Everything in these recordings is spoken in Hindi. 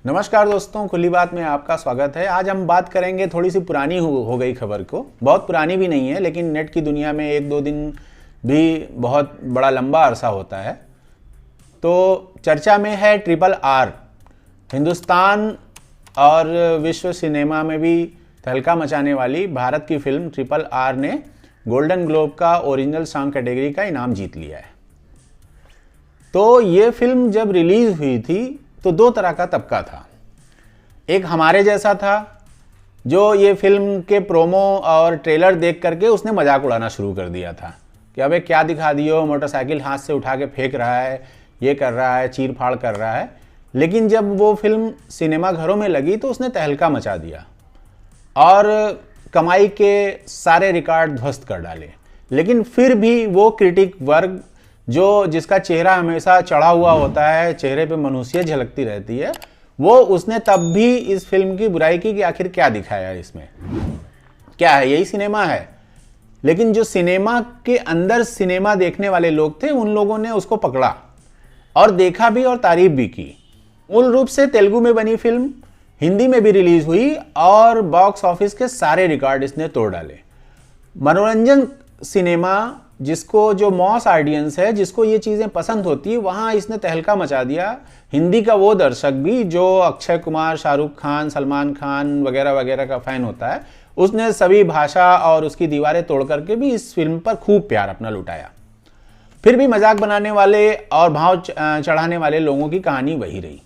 नमस्कार दोस्तों, खुली बात में आपका स्वागत है। आज हम बात करेंगे थोड़ी सी पुरानी हो गई खबर को। बहुत पुरानी भी नहीं है, लेकिन नेट की दुनिया में एक दो दिन भी बहुत बड़ा लंबा अरसा होता है। तो चर्चा में है RRR। हिंदुस्तान और विश्व सिनेमा में भी तहलका मचाने वाली भारत की फिल्म RRR ने गोल्डन ग्लोब का ओरिजिनल सॉन्ग कैटेगरी का इनाम जीत लिया है। तो ये फिल्म जब रिलीज हुई थी तो दो तरह का तबका था। एक हमारे जैसा था जो ये फिल्म के प्रोमो और ट्रेलर देख करके उसने मजाक उड़ाना शुरू कर दिया था कि अबे क्या दिखा दियो, मोटरसाइकिल हाथ से उठा के फेंक रहा है, ये कर रहा है, चीर फाड़ कर रहा है। लेकिन जब वो फिल्म सिनेमा घरों में लगी तो उसने तहलका मचा दिया और कमाई के सारे रिकॉर्ड ध्वस्त कर डाले। लेकिन फिर भी वो क्रिटिक वर्ग जिसका चेहरा हमेशा चढ़ा हुआ होता है, चेहरे पे मनुष्य झलकती रहती है, वो उसने तब भी इस फिल्म की बुराई की कि आखिर क्या दिखाया है इसमें, क्या है, यही सिनेमा है। लेकिन जो सिनेमा के अंदर सिनेमा देखने वाले लोग थे, उन लोगों ने उसको पकड़ा और देखा भी और तारीफ भी की। मूल रूप से तेलुगु में बनी फिल्म हिंदी में भी रिलीज हुई और बॉक्स ऑफिस के सारे रिकॉर्ड इसने तोड़ डाले। मनोरंजन सिनेमा, जिसको जो मॉस ऑडियंस है, जिसको ये चीज़ें पसंद होती है, वहाँ इसने तहलका मचा दिया। हिंदी का वो दर्शक भी जो अक्षय कुमार, शाहरुख खान, सलमान खान वगैरह वगैरह का फ़ैन होता है, उसने सभी भाषा और उसकी दीवारें तोड़ करके भी इस फिल्म पर खूब प्यार अपना लुटाया। फिर भी मजाक बनाने वाले और भाव चढ़ाने वाले लोगों की कहानी वही रही।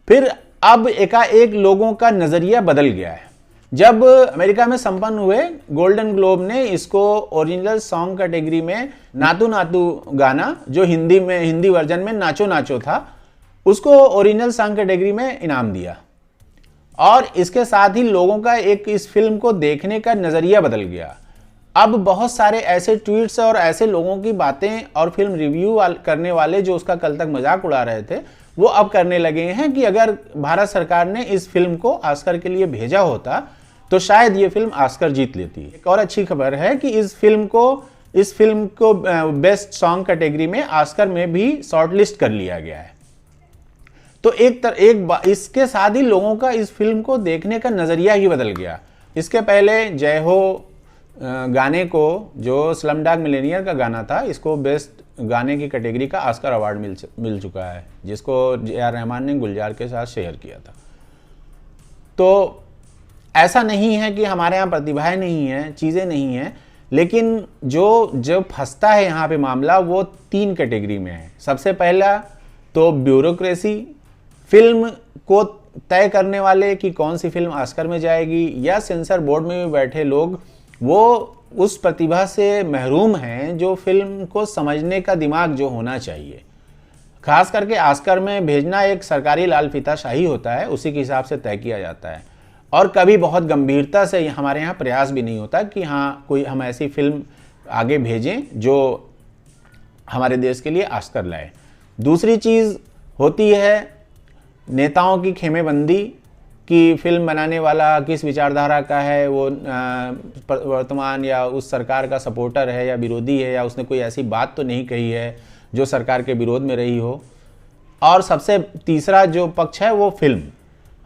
फिर अब एकाएक लोगों का नज़रिया बदल गया है। जब अमेरिका में संपन्न हुए गोल्डन ग्लोब ने इसको ओरिजिनल सॉन्ग कैटेगरी में नातू नातू गाना, जो हिंदी वर्जन में नाचो नाचो था, उसको ओरिजिनल सॉन्ग कैटेगरी में इनाम दिया। और इसके साथ ही लोगों का एक इस फिल्म को देखने का नज़रिया बदल गया। अब बहुत सारे ऐसे ट्वीट्स और ऐसे लोगों की बातें और फिल्म रिव्यू करने वाले जो उसका कल तक मजाक उड़ा रहे थे, वो अब करने लगे हैं कि अगर भारत सरकार ने इस फिल्म को ऑस्कर के लिए भेजा होता तो शायद ये फिल्म ऑस्कर जीत लेती। एक और अच्छी खबर है कि इस फिल्म को बेस्ट सॉन्ग कैटेगरी में ऑस्कर में भी शॉर्टलिस्ट कर लिया गया है। तो इसके साथ ही लोगों का इस फिल्म को देखने का नज़रिया ही बदल गया। इसके पहले जय हो गाने को, जो स्लमडॉग मिलियनेयर का गाना था, इसको बेस्ट गाने की कैटेगरी का ऑस्कर अवार्ड मिल चुका है, जिसको AR रहमान ने गुलजार के साथ शेयर किया था। तो ऐसा नहीं है कि हमारे यहाँ प्रतिभाएं नहीं हैं, चीज़ें नहीं हैं, लेकिन जो फंसता है यहाँ पे मामला, वो 3 कैटेगरी में है। सबसे पहला तो ब्यूरोक्रेसी, फिल्म को तय करने वाले कि कौन सी फिल्म ऑस्कर में जाएगी, या सेंसर बोर्ड में भी बैठे लोग, वो उस प्रतिभा से महरूम हैं जो फिल्म को समझने का दिमाग जो होना चाहिए। खास करके ऑस्कर में भेजना एक सरकारी लाल फीताशाही होता है, उसी के हिसाब से तय किया जाता है। और कभी बहुत गंभीरता से हमारे यहाँ प्रयास भी नहीं होता कि हाँ, कोई हम ऐसी फिल्म आगे भेजें जो हमारे देश के लिए ऑस्कर लाए। दूसरी चीज़ होती है नेताओं की खेमेबंदी, कि फिल्म बनाने वाला किस विचारधारा का है, वो वर्तमान या उस सरकार का सपोर्टर है या विरोधी है, या उसने कोई ऐसी बात तो नहीं कही है जो सरकार के विरोध में रही हो। और सबसे तीसरा जो पक्ष है वो फिल्म।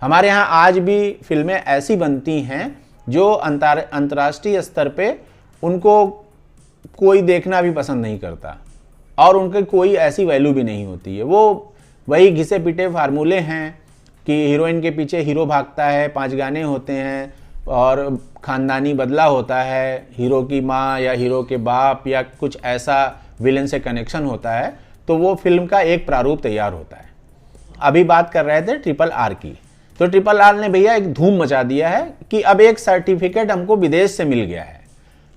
हमारे यहाँ आज भी फिल्में ऐसी बनती हैं जो अंतर्राष्ट्रीय स्तर पे उनको कोई देखना भी पसंद नहीं करता और उनके कोई ऐसी वैल्यू भी नहीं होती है। वो वही घिसे पिटे फार्मूले हैं कि हीरोइन के पीछे हीरो भागता है, 5 गाने होते हैं और ख़ानदानी बदला होता है, हीरो की माँ या हीरो के बाप या कुछ ऐसा विलेन से कनेक्शन होता है, तो वो फिल्म का एक प्रारूप तैयार होता है। अभी बात कर रहे थे RRR की, तो RRR ने भैया एक धूम मचा दिया है कि अब एक सर्टिफिकेट हमको विदेश से मिल गया है।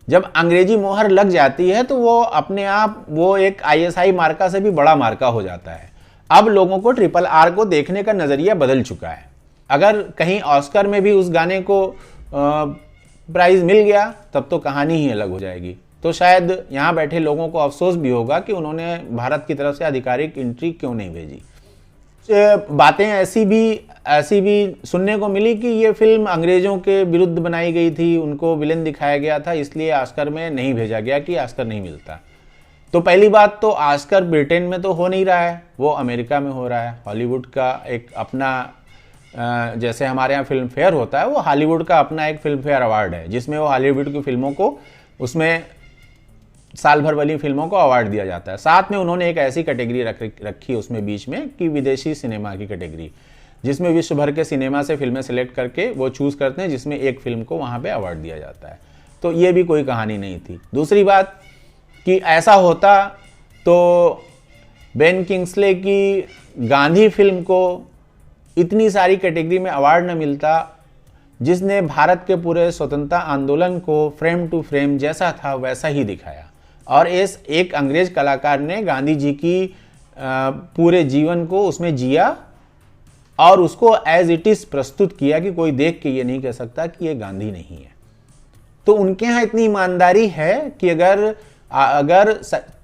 जब अंग्रेजी मोहर लग जाती है तो वो अपने आप वो एक ISI मार्का से भी बड़ा मार्का हो जाता है। अब लोगों को RRR को देखने का नज़रिया बदल चुका है। अगर कहीं ऑस्कर में भी उस गाने को प्राइज़ मिल गया तब तो कहानी ही अलग हो जाएगी। तो शायद यहाँ बैठे लोगों को अफसोस भी होगा कि उन्होंने भारत की तरफ से आधिकारिक एंट्री क्यों नहीं भेजी। बातें ऐसी भी सुनने को मिली कि ये फिल्म अंग्रेज़ों के विरुद्ध बनाई गई थी, उनको विलेन दिखाया गया था, इसलिए ऑस्कर में नहीं भेजा गया कि ऑस्कर नहीं मिलता। तो पहली बात तो ऑस्कर ब्रिटेन में तो हो नहीं रहा है, वो अमेरिका में हो रहा है। हॉलीवुड का एक अपना जैसे हमारे यहाँ फिल्म फेयर होता है, वो हॉलीवुड का अपना एक फिल्म फेयर अवार्ड है जिसमें वो हॉलीवुड की फिल्मों को, उसमें साल भर वाली फिल्मों को अवार्ड दिया जाता है। साथ में उन्होंने एक ऐसी कैटेगरी रखी उसमें बीच में कि विदेशी सिनेमा की कैटेगरी, जिसमें विश्व भर के सिनेमा से फिल्में सेलेक्ट करके वो चूज़ करते हैं, जिसमें एक फिल्म को वहाँ पे अवार्ड दिया जाता है। तो ये भी कोई कहानी नहीं थी। दूसरी बात कि ऐसा होता तो बेन किंग्सले की गांधी फिल्म को इतनी सारी कैटेगरी में अवार्ड न मिलता, जिसने भारत के पूरे स्वतंत्रता आंदोलन को फ्रेम टू फ्रेम जैसा था वैसा ही दिखाया। और इस एक अंग्रेज कलाकार ने गांधी जी की पूरे जीवन को उसमें जिया और उसको एज इट इज प्रस्तुत किया कि कोई देख के ये नहीं कह सकता कि ये गांधी नहीं है। तो उनके यहाँ इतनी ईमानदारी है कि अगर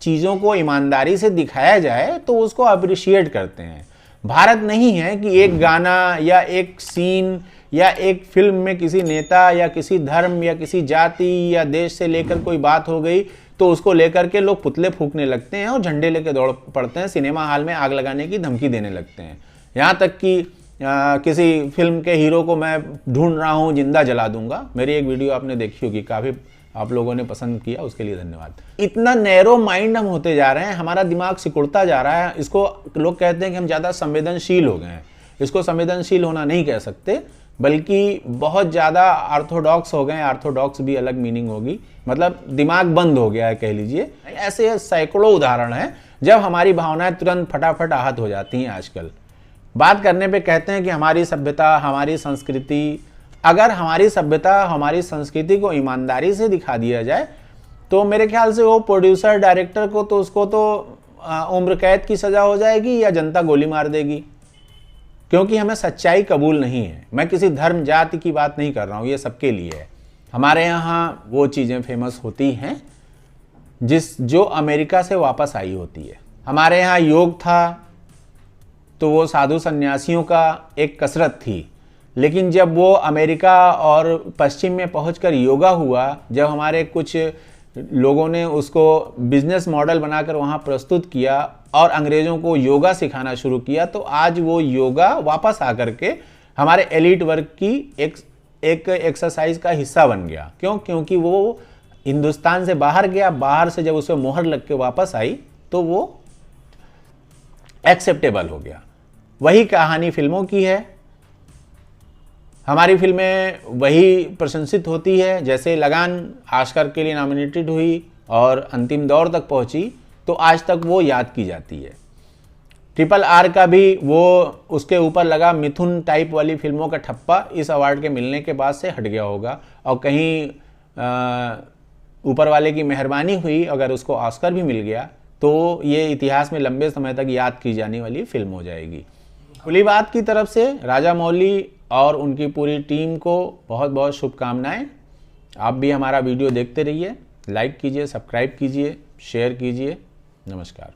चीज़ों को ईमानदारी से दिखाया जाए तो उसको अप्रिशिएट करते हैं। भारत नहीं है कि एक गाना या एक सीन या एक फिल्म में किसी नेता या किसी धर्म या किसी जाति या देश से लेकर कोई बात हो गई तो उसको लेकर के लोग पुतले फूंकने लगते हैं और झंडे लेकर दौड़ पड़ते हैं, सिनेमा हॉल में आग लगाने की धमकी देने लगते हैं। यहाँ तक कि किसी फिल्म के हीरो को मैं ढूंढ रहा हूँ, जिंदा जला दूंगा। मेरी एक वीडियो आपने देखी होगी, काफ़ी आप लोगों ने पसंद किया, उसके लिए धन्यवाद। इतना नैरो माइंड हम होते जा रहे हैं, हमारा दिमाग सिकुड़ता जा रहा है। इसको लोग कहते हैं कि हम ज़्यादा संवेदनशील हो गए हैं। इसको संवेदनशील होना नहीं कह सकते, बल्कि बहुत ज़्यादा ऑर्थोडॉक्स हो गए हैं। ऑर्थोडॉक्स भी अलग मीनिंग होगी, मतलब दिमाग बंद हो गया है कह लीजिए। ऐसे सैकड़ों उदाहरण हैं जब हमारी भावनाएं तुरंत फटाफट आहत हो जाती हैं। आजकल बात करने पे कहते हैं कि हमारी सभ्यता, हमारी संस्कृति, अगर हमारी सभ्यता, हमारी संस्कृति को ईमानदारी से दिखा दिया जाए तो मेरे ख्याल से वो प्रोड्यूसर, डायरेक्टर को तो उसको तो उम्र कैद की सज़ा हो जाएगी या जनता गोली मार देगी, क्योंकि हमें सच्चाई कबूल नहीं है। मैं किसी धर्म जाति की बात नहीं कर रहा हूँ, ये सबके लिए है। हमारे यहाँ वो चीज़ें फेमस होती हैं जो अमेरिका से वापस आई होती है। हमारे यहाँ योग था तो वो साधु सन्यासियों का एक कसरत थी, लेकिन जब वो अमेरिका और पश्चिम में पहुंचकर योगा हुआ, जब हमारे कुछ लोगों ने उसको बिजनेस मॉडल बनाकर वहाँ प्रस्तुत किया और अंग्रेज़ों को योगा सिखाना शुरू किया, तो आज वो योगा वापस आकर के हमारे एलिट वर्ग की एक एक्सरसाइज का हिस्सा बन गया। क्यों? क्योंकि वो हिंदुस्तान से बाहर गया, बाहर से जब उस पर मोहर लग के वापस आई तो वो एक्सेप्टेबल हो गया। वही कहानी फिल्मों की है। हमारी फिल्में वही प्रशंसित होती है। जैसे लगान ऑस्कर के लिए नॉमिनेटेड हुई और अंतिम दौर तक पहुंची तो आज तक वो याद की जाती है। RRR का भी वो उसके ऊपर लगा मिथुन टाइप वाली फिल्मों का ठप्पा इस अवार्ड के मिलने के बाद से हट गया होगा, और कहीं ऊपर वाले की मेहरबानी हुई, अगर उसको ऑस्कर भी मिल गया तो ये इतिहास में लंबे समय तक याद की जाने वाली फिल्म हो जाएगी। खुली बात की तरफ से राजामौली और उनकी पूरी टीम को बहुत बहुत शुभकामनाएं। आप भी हमारा वीडियो देखते रहिए, लाइक कीजिए, सब्सक्राइब कीजिए, शेयर कीजिए। नमस्कार।